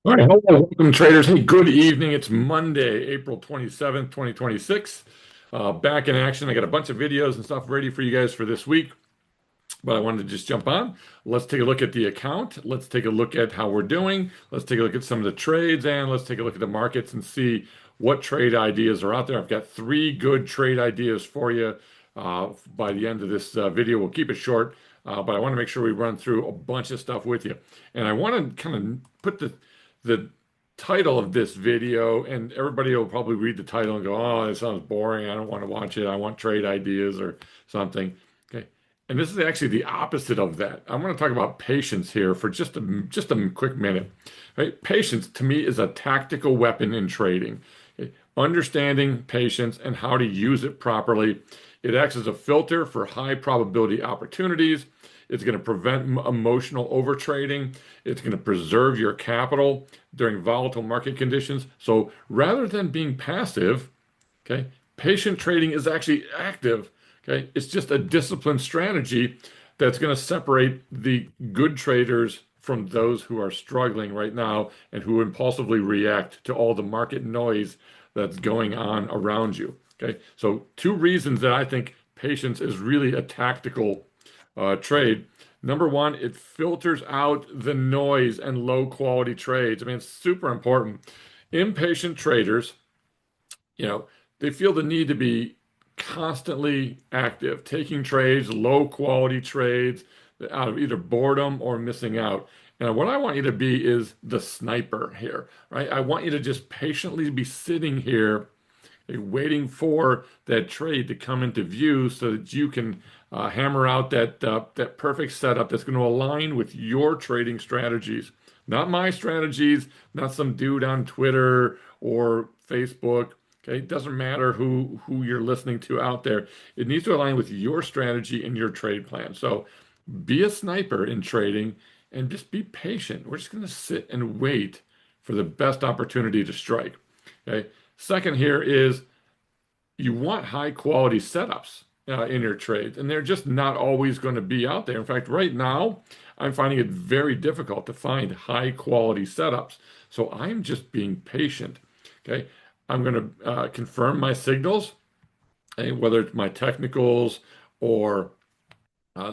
All right, hello, welcome traders. Hey, good evening. It's Monday, April 27th, 2026. Back in action. I got a bunch of videos and stuff ready for you guys for this week, but I wanted to just jump on. Let's take a look at the account. Let's take a look at how we're doing. Let's take a look at some of the trades, and let's take a look at the markets and see what trade ideas are out there. I've got three good trade ideas for you by the end of this video. We'll keep it short, but I want to make sure we run through a bunch of stuff with you. And I want to kind of put the title of this video, and everybody will probably read the title and go, "Oh, this sounds boring. I don't want to watch it. I want trade ideas or something." Okay. And this is actually the opposite of that. I'm going to talk about patience here for just a quick minute. Right? Patience to me is a tactical weapon in trading. Okay? Understanding patience and how to use it properly. It acts as a filter for high probability opportunities. It's going to prevent emotional overtrading. It's going to preserve your capital during volatile market conditions. So rather than being passive, okay, patient trading is actually active. Okay, it's just a disciplined strategy that's going to separate the good traders from those who are struggling right now and who impulsively react to all the market noise that's going on around you. Okay, so two reasons that I think patience is really a tactical trade. Number one, it filters out the noise and low quality trades. I mean, it's super important. Impatient traders, you know, they feel the need to be constantly active, taking trades, low quality trades out of either boredom or missing out. And what I want you to be is the sniper here, right? I want you to just patiently be sitting here waiting for that trade to come into view so that you can hammer out that perfect setup that's going to align with your trading strategies, not my strategies, not some dude on Twitter or Facebook. Okay, it doesn't matter who you're listening to out there. It needs to align with your strategy and your trade plan. So be a sniper in trading and just be patient. We're just going to sit and wait for the best opportunity to strike. Okay. Second here is you want high quality setups in your trades, and they're just not always going to be out there. In fact, right now, I'm finding it very difficult to find high quality setups. So I'm just being patient. Okay. I'm going to confirm my signals, whether it's my technicals or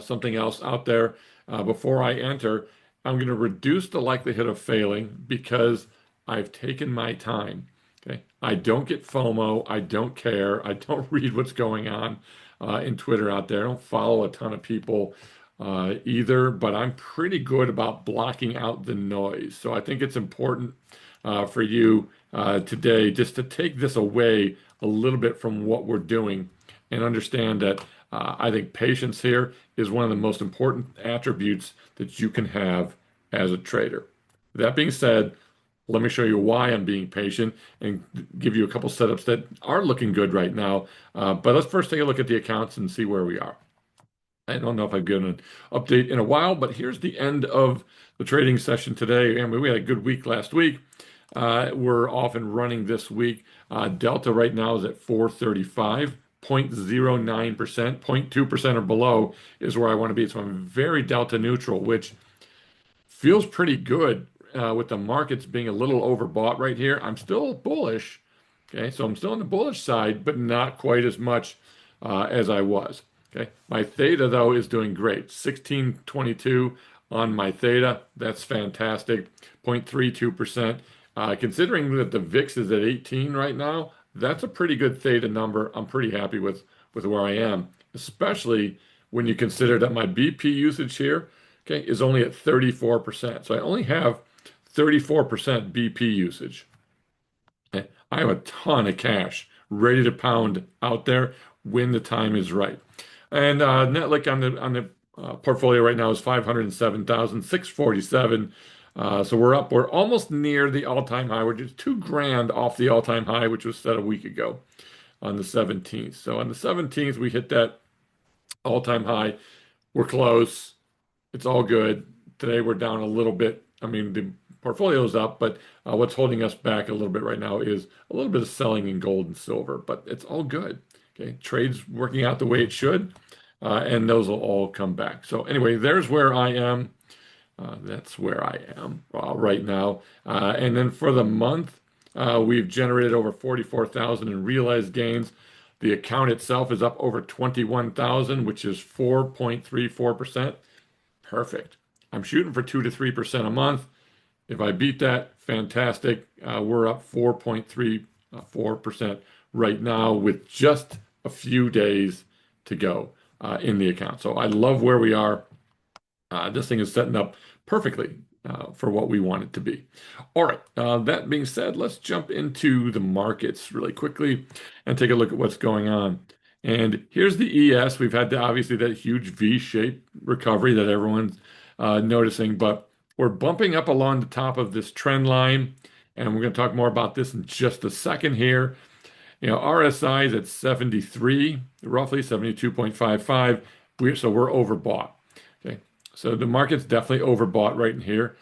something else out there before I enter. I'm going to reduce the likelihood of failing because I've taken my time. Okay. I don't get FOMO. I don't care. I don't read what's going on in Twitter out there. I don't follow a ton of people either, but I'm pretty good about blocking out the noise. So I think it's important for you today just to take this away a little bit from what we're doing and understand that I think patience here is one of the most important attributes that you can have as a trader. That being said, let me show you why I'm being patient and give you a couple setups that are looking good right now. But let's first take a look at the accounts and see where we are. I don't know if I've given an update in a while, but here's the end of the trading session today. And we had a good week last week. We're off and running this week. Delta right now is at 435. 0.09%, 0.2% or below is where I want to be. So I'm very delta neutral, which feels pretty good with the markets being a little overbought right here. I'm still bullish. Okay, so I'm still on the bullish side, but not quite as much as I was. Okay, my theta though is doing great. 1622 on my theta. That's fantastic. 0.32%. Considering that the VIX is at 18 right now, that's a pretty good theta number. I'm pretty happy with where I am, especially when you consider that my BP usage here, okay, is only at 34%. So I only have 34% BP usage. Okay? I have a ton of cash ready to pound out there when the time is right. And net lick on the portfolio right now is 507,647. So we're up. We're almost near the all-time high. We're just 2 grand off the all-time high, which was set a week ago on the 17th. So on the 17th, we hit that all-time high. We're close. It's all good. Today we're down a little bit. I mean, the portfolio is up, but what's holding us back a little bit right now is a little bit of selling in gold and silver, but it's all good. Okay, trade's working out the way it should, and those will all come back. So anyway, there's where I am. That's where I am right now. And then for the month, we've generated over 44,000 in realized gains. The account itself is up over 21,000, which is 4.34%. Perfect. I'm shooting for 2 to 3% a month. If I beat that, fantastic. We're up 4.34% right now with just a few days to go in the account. So I love where we are. This thing is setting up perfectly for what we want it to be. All right. That being said, let's jump into the markets really quickly and take a look at what's going on. And here's the ES. We've had obviously that huge V-shaped recovery that everyone's noticing, but we're bumping up along the top of this trend line. And we're going to talk more about this in just a second here. RSI is at 73, roughly 72.55. So we're overbought. Okay. So the market's definitely overbought right in here.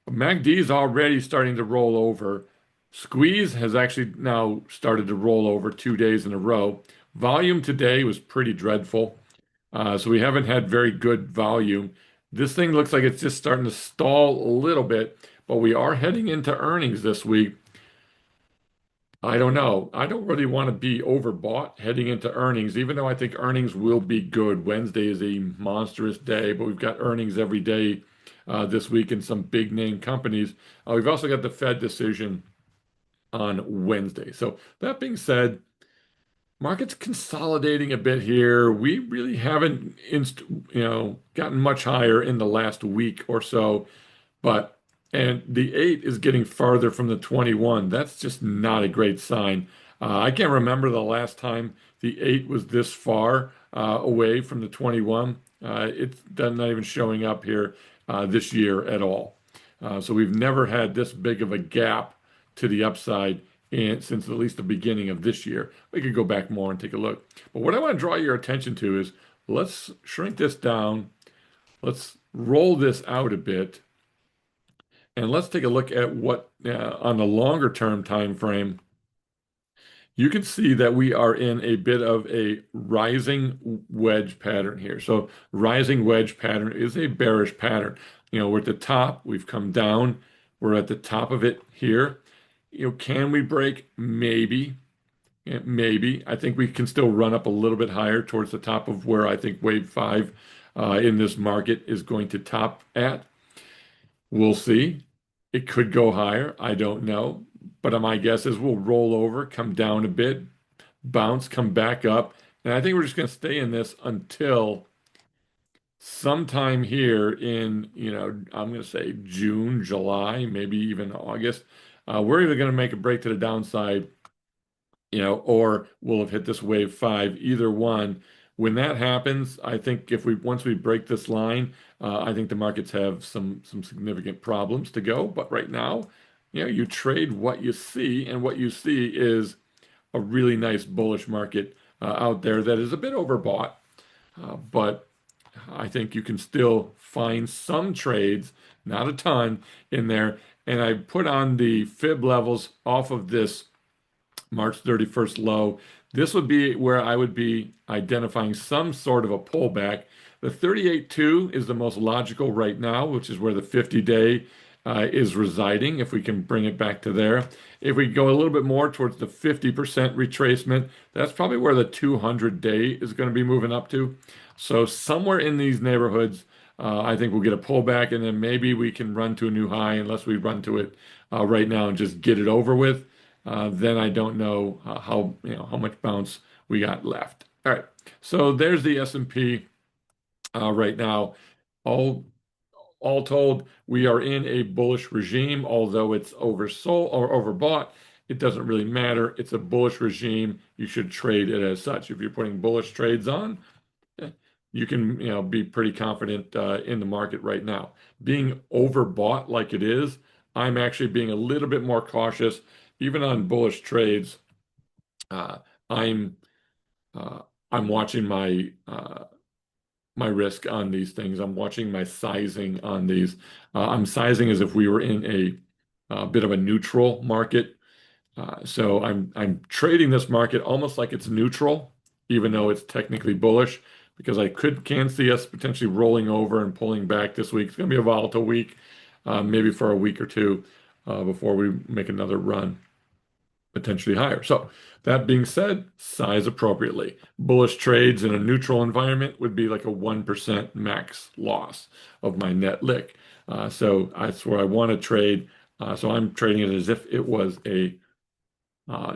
MACD is already starting to roll over. Squeeze has actually now started to roll over 2 days in a row. Volume today was pretty dreadful. So we haven't had very good volume. This thing looks like it's just starting to stall a little bit, but we are heading into earnings this week. I don't know. I don't really want to be overbought heading into earnings, even though I think earnings will be good. Wednesday is a monstrous day, but we've got earnings every day this week in some big name companies. We've also got the Fed decision on Wednesday. So that being said, market's consolidating a bit here. We really haven't gotten much higher in the last week or so. But and the 8 is getting farther from the 21. That's just not a great sign. I can't remember the last time the 8 was this far away from the 21. It's not even showing up here this year at all. So we've never had this big of a gap to the upside since at least the beginning of this year. We could go back more and take a look. But what I want to draw your attention to is let's shrink this down. Let's roll this out a bit. And let's take a look at what on the longer term time frame. You can see that we are in a bit of a rising wedge pattern here. So rising wedge pattern is a bearish pattern. We're at the top, we've come down, we're at the top of it here. Can we break? Maybe. Maybe. I think we can still run up a little bit higher towards the top of where I think wave 5 in this market is going to top at. We'll see. It could go higher. I don't know. But my guess is we'll roll over, come down a bit, bounce, come back up. And I think we're just going to stay in this until sometime here in, I'm going to say June, July, maybe even August. We're either going to make a break to the downside, or we'll have hit this wave 5, either one. When that happens, I think once we break this line, I think the markets have some significant problems to go. But right now, you trade what you see, and what you see is a really nice bullish market out there that is a bit overbought. But I think you can still find some trades, not a ton, in there. And I put on the fib levels off of this March 31st low. This would be where I would be identifying some sort of a pullback. The 38.2 is the most logical right now, which is where the 50-day is residing, if we can bring it back to there. If we go a little bit more towards the 50% retracement, that's probably where the 200-day is going to be moving up to. So somewhere in these neighborhoods, I think we'll get a pullback, and then maybe we can run to a new high unless we run to it right now and just get it over with. Then I don't know how much bounce we got left. All right, so there's the S&P right now. All told, we are in a bullish regime, although it's oversold or overbought. It doesn't really matter. It's a bullish regime. You should trade it as such. If you're putting bullish trades on, you can be pretty confident in the market right now. Being overbought like it is, I'm actually being a little bit more cautious, even on bullish trades. I'm watching my risk on these things. I'm watching my sizing on these. I'm sizing as if we were in a bit of a neutral market. So I'm trading this market almost like it's neutral, even though it's technically bullish. because I can see us potentially rolling over and pulling back this week. It's going to be a volatile week, maybe for a week or two before we make another run potentially higher. So that being said, size appropriately. Bullish trades in a neutral environment would be like a 1% max loss of my net lick. So that's where I want to trade. So I'm trading it as if it was a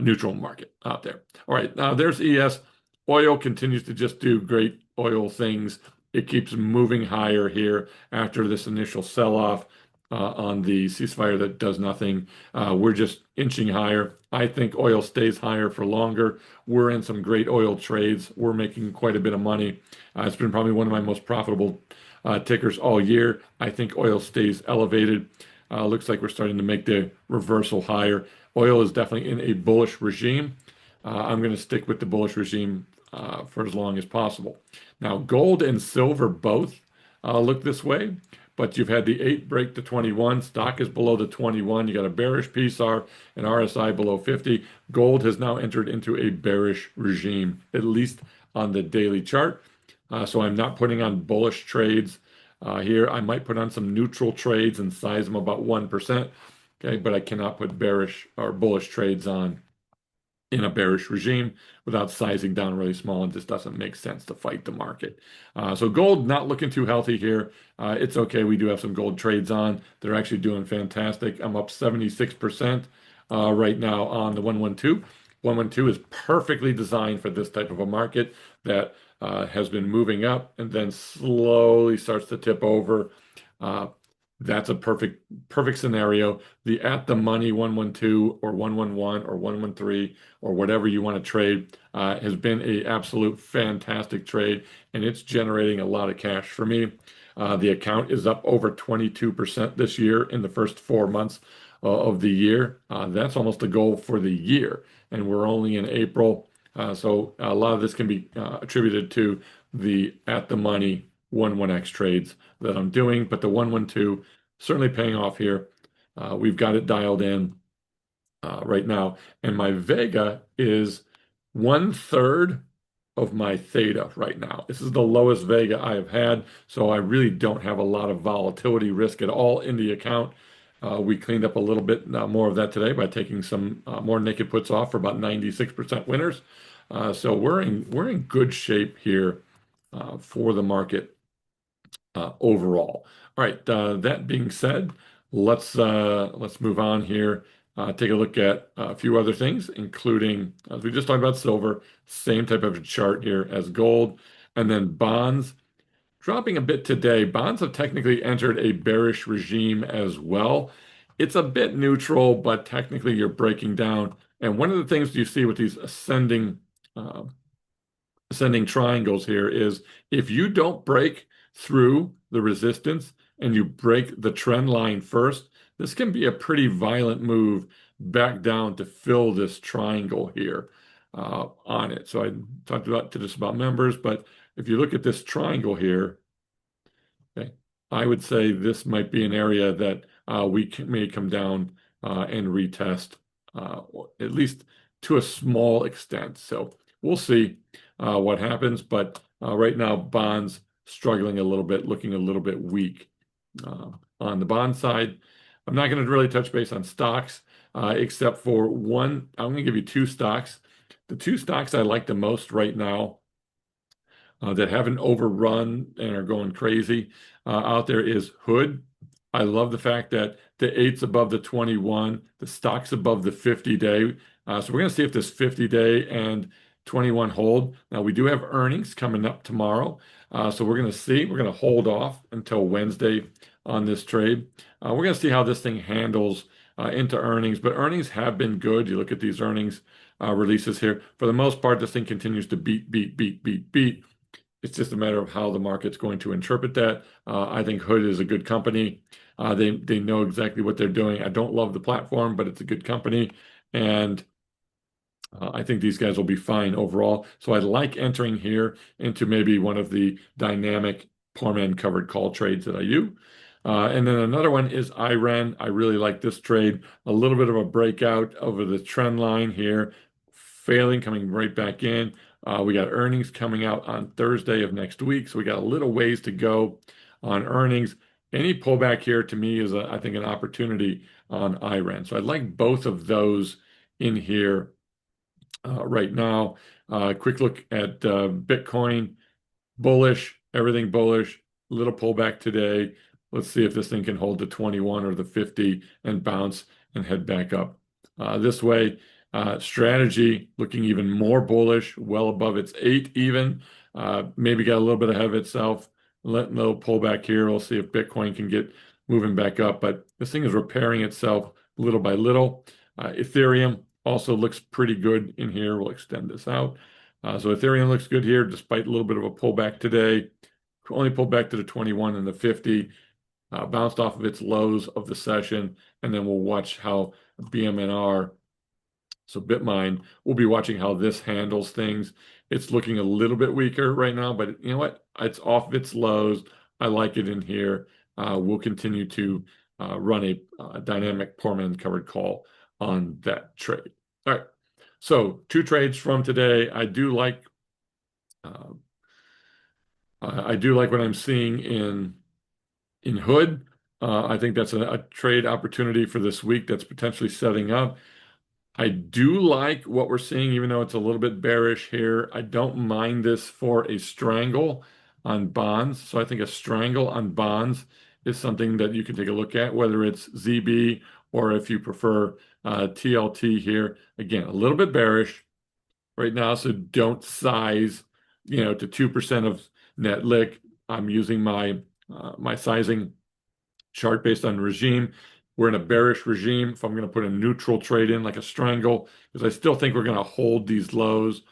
neutral market out there. All right, now there's ES. Oil continues to just do great oil things. It keeps moving higher here after this initial sell-off on the ceasefire that does nothing. We're just inching higher. I think oil stays higher for longer. We're in some great oil trades. We're making quite a bit of money. It's been probably one of my most profitable tickers all year. I think oil stays elevated. Looks like we're starting to make the reversal higher. Oil is definitely in a bullish regime. I'm going to stick with the bullish regime for as long as possible. Now, gold and silver both look this way, but you've had the 8 break to 21. Stock is below the 21. You got a bearish PSAR and RSI below 50. Gold has now entered into a bearish regime, at least on the daily chart. So I'm not putting on bullish trades here. I might put on some neutral trades and size them about 1%. Okay, but I cannot put bearish or bullish trades on in a bearish regime without sizing down really small, and just doesn't make sense to fight the market. So gold not looking too healthy here. It's okay. We do have some gold trades on. They're actually doing fantastic. I'm up 76% right now on the 112. 112 is perfectly designed for this type of a market that has been moving up and then slowly starts to tip over. That's a perfect scenario. The at the money 112 or 111 or 113 or whatever you want to trade has been a absolute fantastic trade, and it's generating a lot of cash for me. The account is up over 22% this year in the first 4 months of the year. That's almost a goal for the year, and we're only in April. So a lot of this can be attributed to the at the money 1-1x trades that I'm doing, but the 112 certainly paying off here. We've got it dialed in right now, and my Vega is 1/3 of my theta right now. This is the lowest Vega I have had, so I really don't have a lot of volatility risk at all in the account. We cleaned up a little bit more of that today by taking some more naked puts off for about 96% winners. So we're in good shape here for the market overall. All right. That being said, let's move on here. Take a look at a few other things, including as we just talked about silver, same type of chart here as gold, and then bonds dropping a bit today. Bonds have technically entered a bearish regime as well. It's a bit neutral, but technically you're breaking down. And one of the things you see with these uh, ascending triangles here is if you don't break through the resistance and you break the trend line first, this can be a pretty violent move back down to fill this triangle here on it. So I talked about to this about members, but if you look at this triangle here, okay, I would say this might be an area that may come down and retest, at least to a small extent. So we'll see what happens, but right now bonds struggling a little bit, looking a little bit weak on the bond side. I'm not going to really touch base on stocks except for one. I'm going to give you two stocks. The two stocks I like the most right now that haven't overrun and are going crazy out there is Hood. I love the fact that the 8's above the 21, the stock's above the 50-day. So we're going to see if this 50-day and 21 hold. Now, we do have earnings coming up tomorrow. So we're going to see. We're going to hold off until Wednesday on this trade. We're going to see how this thing handles into earnings. But earnings have been good. You look at these earnings releases here. For the most part, this thing continues to beat, beat, beat, beat, beat. It's just a matter of how the market's going to interpret that. I think Hood is a good company. They know exactly what they're doing. I don't love the platform, but it's a good company. And I think these guys will be fine overall. So I like entering here into maybe one of the dynamic poor man covered call trades that I use. And then another one is IREN. I really like this trade. A little bit of a breakout over the trend line here, failing, coming right back in. We got earnings coming out on Thursday of next week, so we got a little ways to go on earnings. Any pullback here to me is, I think, an opportunity on IREN. So I'd like both of those in here right now. Quick look at Bitcoin. Bullish, everything bullish, little pullback today. Let's see if this thing can hold the 21 or the 50 and bounce and head back up. This way, strategy looking even more bullish, well above its 8 even. Maybe got a little bit ahead of itself. Let no pullback here. We'll see if Bitcoin can get moving back up. But this thing is repairing itself little by little. Ethereum also looks pretty good in here. We'll extend this out. So Ethereum looks good here, despite a little bit of a pullback today. Only pulled back to the 21 and the 50, bounced off of its lows of the session, and then we'll watch how BMNR, so Bitmine, we'll be watching how this handles things. It's looking a little bit weaker right now, but you know what? It's off of its lows. I like it in here. We'll continue to run a dynamic poor man covered call on that trade. All right. So 2 trades from today. Uh, I do like what I'm seeing in Hood. I think that's a trade opportunity for this week that's potentially setting up. I do like what we're seeing, even though it's a little bit bearish here. I don't mind this for a strangle on bonds. So I think a strangle on bonds is something that you can take a look at, whether it's ZB or if you prefer TLT here. Again, a little bit bearish right now, so don't size, to 2% of net lick. I'm using my my sizing chart based on regime. We're in a bearish regime. If I'm going to put a neutral trade in, like a strangle, because I still think we're going to hold these lows,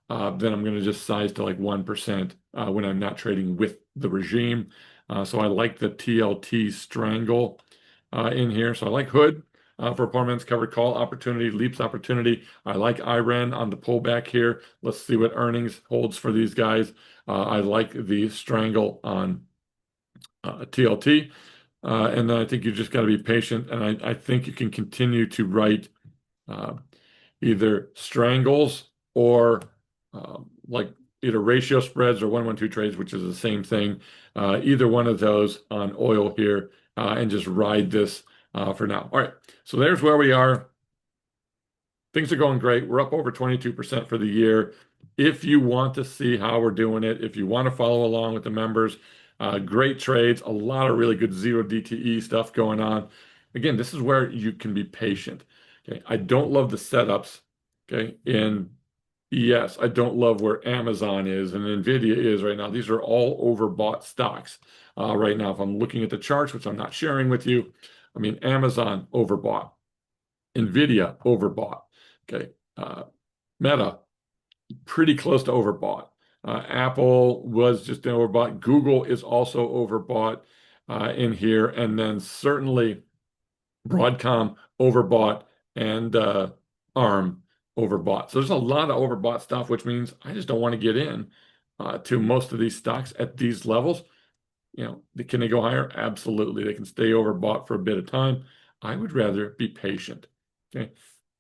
then I'm going to just size to like 1% when I'm not trading with the regime. So I like the TLT strangle in here. So I like Hood for poor man's covered call opportunity, leaps opportunity. I like IREN on the pullback here. Let's see what earnings holds for these guys. I like the strangle on TLT. And then I think you just got to be patient. And I think you can continue to write either strangles or like either ratio spreads or 1-1-2 trades, which is the same thing. Either one of those on oil here and just ride this for now. All right. So there's where we are. Things are going great. We're up over 22% for the year. If you want to see how we're doing it, if you want to follow along with the members, great trades, a lot of really good zero DTE stuff going on. Again, this is where you can be patient. Okay, I don't love the setups. Okay, and yes, I don't love where Amazon is and Nvidia is right now. These are all overbought stocks right now. If I'm looking at the charts, which I'm not sharing with you, I mean Amazon overbought, Nvidia overbought. Okay, Meta pretty close to overbought. Apple was just overbought. Google is also overbought in here. And then certainly Broadcom overbought and ARM overbought. So there's a lot of overbought stuff, which means I just don't want to get in to most of these stocks at these levels. Can they go higher? Absolutely. They can stay overbought for a bit of time. I would rather be patient. Okay.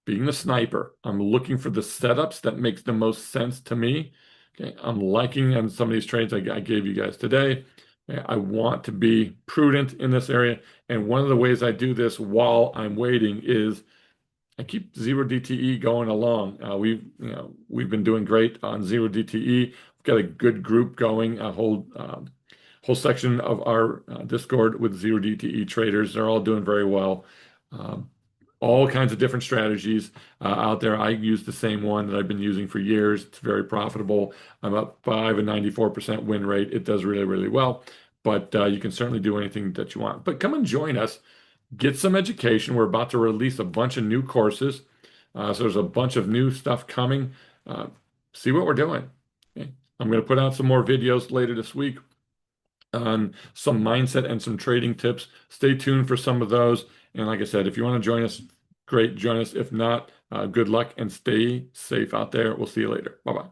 Being the sniper, I'm looking for the setups that makes the most sense to me. Okay, I'm liking on some of these trades I gave you guys today. Okay, I want to be prudent in this area, and one of the ways I do this while I'm waiting is I keep zero DTE going along. We've been doing great on zero DTE. We've got a good group going, a whole section of our Discord with zero DTE traders. They're all doing very well. All kinds of different strategies out there. I use the same one that I've been using for years. It's very profitable. I'm up 5 and 94% win rate. It does really, really well. But you can certainly do anything that you want. But come and join us. Get some education. We're about to release a bunch of new courses. So there's a bunch of new stuff coming. See what we're doing. Okay. I'm going to put out some more videos later this week on some mindset and some trading tips. Stay tuned for some of those. And like I said, if you want to join us, great, join us. If not, good luck and stay safe out there. We'll see you later. Bye-bye.